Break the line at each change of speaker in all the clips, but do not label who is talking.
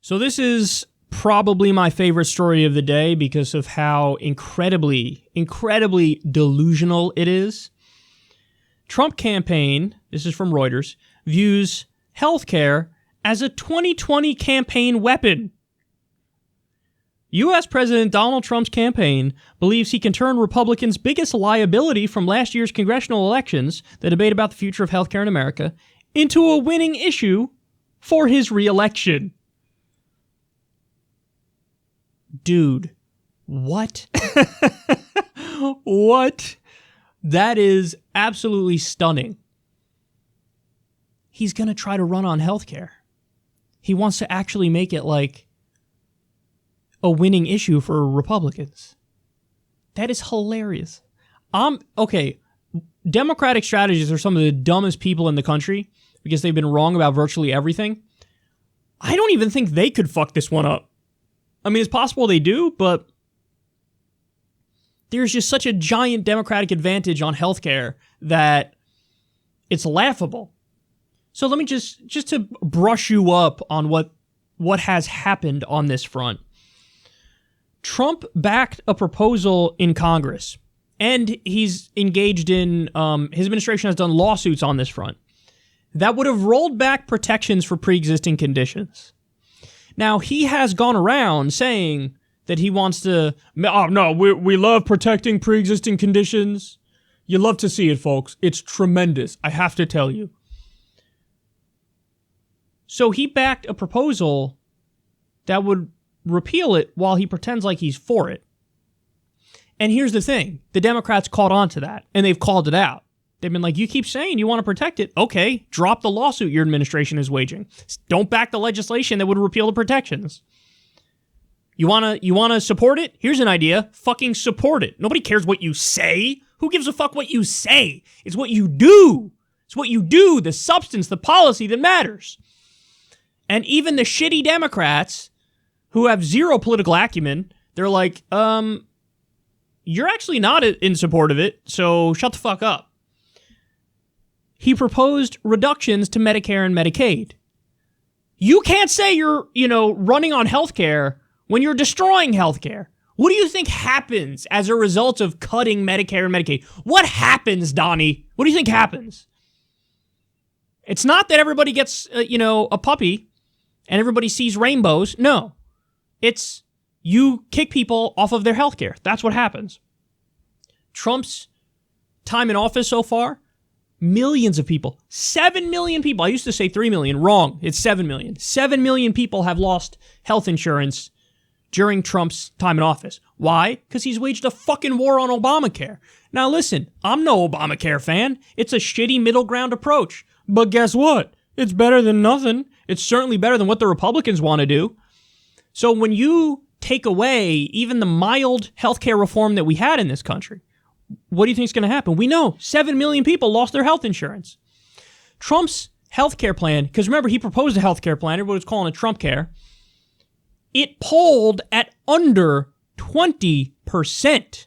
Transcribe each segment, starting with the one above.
So this is probably my favorite story of the day because of how incredibly delusional it is. Trump campaign, this is from Reuters, views healthcare as a 2020 campaign weapon. U.S. President Donald Trump's campaign believes he can turn Republicans' biggest liability from last year's congressional elections, the debate about the future of healthcare in America, into a winning issue for his re-election. Dude, what? What? That is absolutely stunning. He's going to try to run on healthcare. He wants to actually make it like a winning issue for Republicans. That is hilarious. Okay, Democratic strategists are some of the dumbest people in the country because they've been wrong about virtually everything. I don't even think they could fuck this one up. I mean, it's possible they do, but there's just such a giant Democratic advantage on healthcare that it's laughable. So let me just to brush you up on what has happened on this front. Trump backed a proposal in Congress, and he's engaged in, his administration has done lawsuits on this front, that would have rolled back protections for pre-existing conditions. Now, he has gone around saying that he wants to, oh, no, we love protecting pre-existing conditions. You love to see it, folks. It's tremendous, I have to tell you. So he backed a proposal that would repeal it while he pretends like he's for it. And here's the thing. The Democrats caught on to that, and they've called it out. They've been like, you keep saying you want to protect it. Okay, drop the lawsuit your administration is waging. Don't back the legislation that would repeal the protections. You wanna support it? Here's an idea. Fucking support it. Nobody cares what you say. Who gives a fuck what you say? It's what you do. It's what you do, the substance, the policy that matters. And even the shitty Democrats who have zero political acumen, they're like, you're actually not in support of it, so shut the fuck up. He proposed reductions to Medicare and Medicaid. You can't say you're, running on healthcare when you're destroying healthcare. What do you think happens as a result of cutting Medicare and Medicaid? What happens, Donnie? What do you think happens? It's not that everybody gets, a puppy and everybody sees rainbows. No. It's you kick people off of their healthcare. That's what happens. Trump's time in office so far, millions of people, 7 million people. I used to say 3 million. Wrong. It's 7 million. 7 million people have lost health insurance during Trump's time in office. Why? Because he's waged a fucking war on Obamacare. Now listen, I'm no Obamacare fan. It's a shitty middle ground approach. But guess what? It's better than nothing. It's certainly better than what the Republicans want to do. So when you take away even the mild healthcare reform that we had in this country, what do you think is going to happen? We know 7 million people lost their health insurance. Trump's healthcare plan, because remember, he proposed a healthcare plan. Everybody was calling it Trump Care. It polled at under 20%.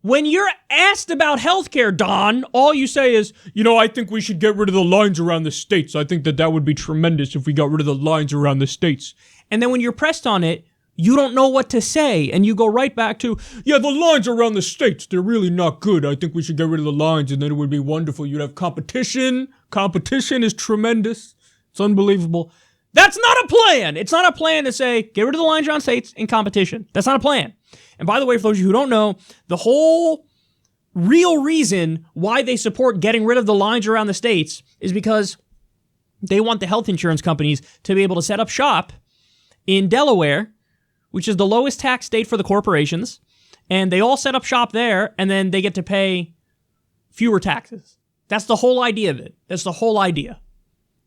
When you're asked about healthcare, Don, all you say is, I think we should get rid of the lines around the states. I think that would be tremendous if we got rid of the lines around the states. And then when you're pressed on it, you don't know what to say, and you go right back to, the lines around the states, they're really not good. I think we should get rid of the lines, and then it would be wonderful. You'd have competition. Competition is tremendous. It's unbelievable. That's not a plan. It's not a plan to say, get rid of the lines around states and competition. That's not a plan. And by the way, for those of you who don't know, the whole real reason why they support getting rid of the lines around the states is because they want the health insurance companies to be able to set up shop in Delaware, which is the lowest tax state for the corporations, and they all set up shop there, and then they get to pay fewer taxes. That's the whole idea of it. That's the whole idea.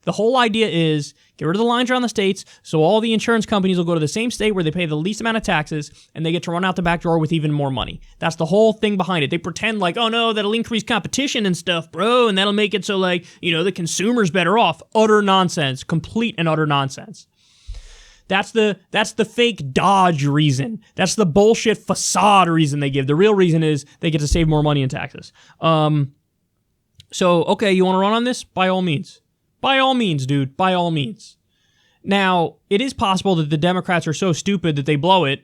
The whole idea is get rid of the lines around the states so all the insurance companies will go to the same state where they pay the least amount of taxes and they get to run out the back door with even more money. That's the whole thing behind it. They pretend like, oh no, that'll increase competition and stuff, bro, and that'll make it so the consumer's better off. Utter nonsense. Complete and utter nonsense. That's the fake dodge reason. That's the bullshit facade reason they give. The real reason is they get to save more money in taxes. So, okay, you want to run on this? By all means. By all means, dude. By all means. Now, it is possible that the Democrats are so stupid that they blow it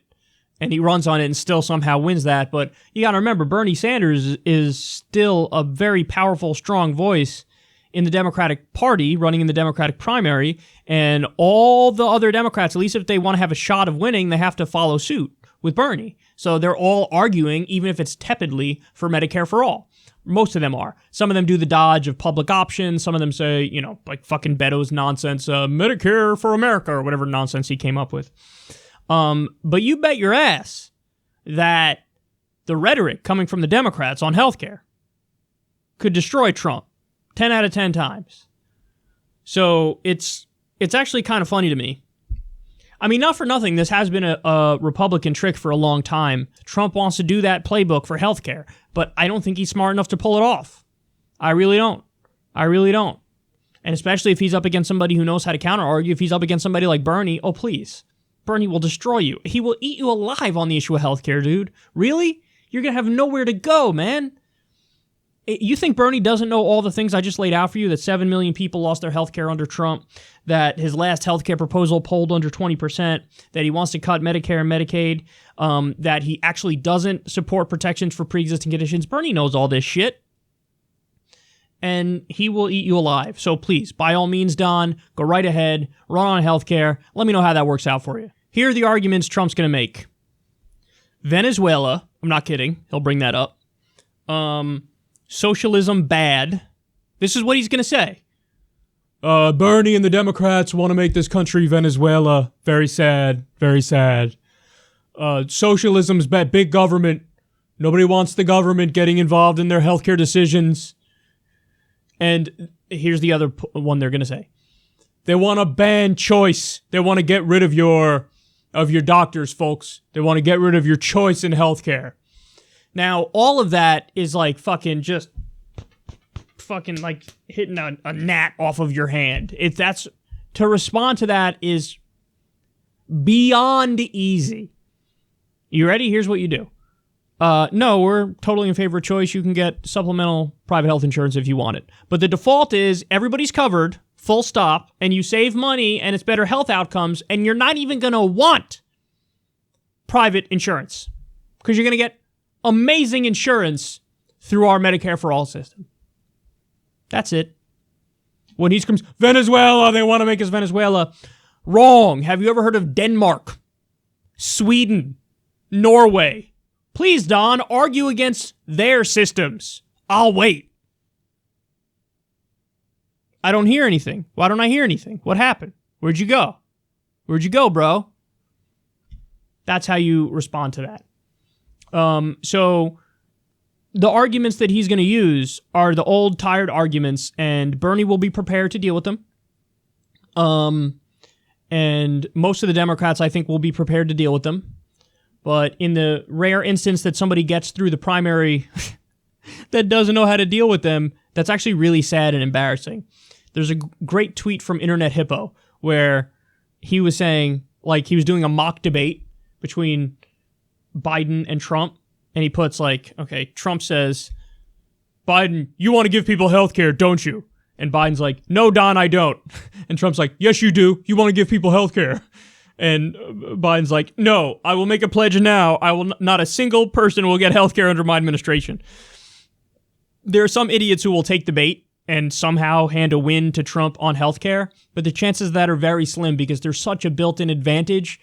and he runs on it and still somehow wins that. But you got to remember, Bernie Sanders is still a very powerful, strong voice in the Democratic Party, running in the Democratic primary. And all the other Democrats, at least if they want to have a shot of winning, they have to follow suit with Bernie. So they're all arguing, even if it's tepidly, for Medicare for all. Most of them are. Some of them do the dodge of public options. Some of them say, like fucking Beto's nonsense, Medicare for America, or whatever nonsense he came up with. But you bet your ass that the rhetoric coming from the Democrats on healthcare could destroy Trump 10 out of 10 times. So it's actually kind of funny to me. I mean, not for nothing, this has been a Republican trick for a long time. Trump wants to do that playbook for healthcare, but I don't think he's smart enough to pull it off. I really don't. And especially if he's up against somebody who knows how to counter-argue, if he's up against somebody like Bernie, oh please. Bernie will destroy you. He will eat you alive on the issue of healthcare, dude. Really? You're going to have nowhere to go, man. You think Bernie doesn't know all the things I just laid out for you, that 7 million people lost their health care under Trump, that his last health care proposal polled under 20%, that he wants to cut Medicare and Medicaid, that he actually doesn't support protections for pre-existing conditions? Bernie knows all this shit, and he will eat you alive. So please, by all means, Don, go right ahead, run on health care. Let me know how that works out for you. Here are the arguments Trump's going to make. Venezuela, I'm not kidding, he'll bring that up. Socialism bad. This is what he's going to say. Bernie and the Democrats want to make this country Venezuela. Very sad. Very sad. Socialism's bad. Big government. Nobody wants the government getting involved in their healthcare decisions. And here's the other one they're going to say. They want to ban choice. They want to get rid of your doctors, folks. They want to get rid of your choice in healthcare. Now, all of that is like fucking like hitting a gnat off of your hand. To respond to that is beyond easy. You ready? Here's what you do. No, we're totally in favor of choice. You can get supplemental private health insurance if you want it. But the default is everybody's covered, full stop, and you save money and it's better health outcomes, and you're not even going to want private insurance because you're going to get amazing insurance through our Medicare for All system. That's it. When he comes, Venezuela, they want to make us Venezuela. Wrong. Have you ever heard of Denmark, Sweden, Norway? Please, Don, argue against their systems. I'll wait. I don't hear anything. Why don't I hear anything? What happened? Where'd you go? Where'd you go, bro? That's how you respond to that. So the arguments that he's going to use are the old, tired arguments, and Bernie will be prepared to deal with them. And most of the Democrats, I think, will be prepared to deal with them. But in the rare instance that somebody gets through the primary that doesn't know how to deal with them, that's actually really sad and embarrassing. There's a great tweet from Internet Hippo where he was saying, like, he was doing a mock debate between Biden and Trump, and he puts like, okay, Trump says, Biden, you want to give people health care, don't you? And Biden's like, no, Don, I don't. And Trump's like, yes, you do. You want to give people health care. And Biden's like, no, I will make a pledge now. I will not a single person will get health care under my administration. There are some idiots who will take the bait and somehow hand a win to Trump on health care, but the chances of that are very slim because there's such a built-in advantage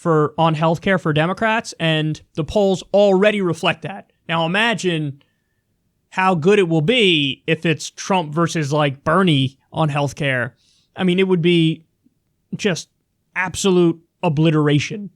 on healthcare for Democrats, and the polls already reflect that. Now imagine how good it will be if it's Trump versus like Bernie on healthcare. I mean, it would be just absolute obliteration